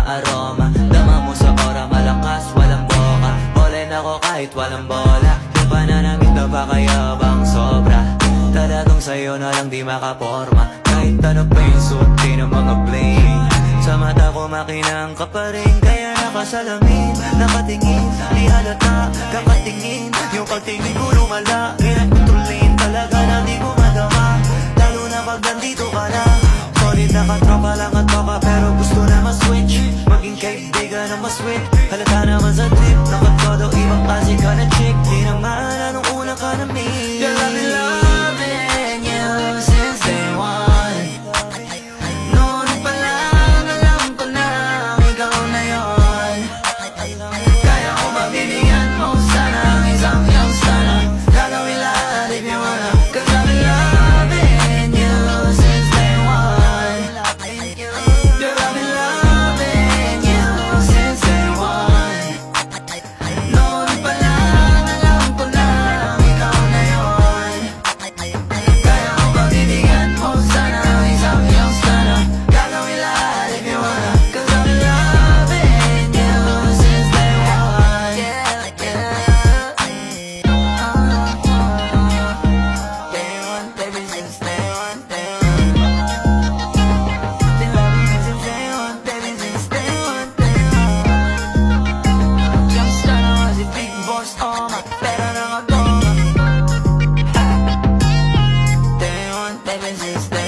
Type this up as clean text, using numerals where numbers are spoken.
aroma. Dama mo sa aura, malakas, walang boka. All-in ako kahit walang bola. Yung pananamit na pakayabang sobra. Talagang sa'yo na lang di makaporma. Kahit ano pa yung suotin ng mga bling. Sa mata ko makinang ka pa rin. Kaya nakasalamin, nakatingin. Di halata, kakatingin. Yung pagtingin ko lumala. Kinakontrolin talaga na di ko madama. Lalo na pag nandito ka na. Solid na katropa lang at baka, pero gusto na ma-switch. Maging kaibigan na ma-sweet. Halata naman sa trip. Nakat todo ibang klase ka na chick. Di naman anong una ka na meet. Girl, I've been loving you since day one. Noon pa lang alam ko na ikaw na yon. Kaya ko mabibigyan mo sana ang isang iyong sana. Gagawin lahat if you wanna. Cause I've been loving you since day one. Girl, I've been loving you since day one. Noon pa lang alam ko na ikaw na yon. Kaya ko mabibigyan mo sana ang isang iyong sana. Gagawin lahat if you wanna. Cause I've been loving you since day one. Day one, baby, since day one, day one. Been loving you since day one, baby, since day one, day one. Kamusta naman si Big Boss, oh my, pera na nga goma. Day one, baby, since day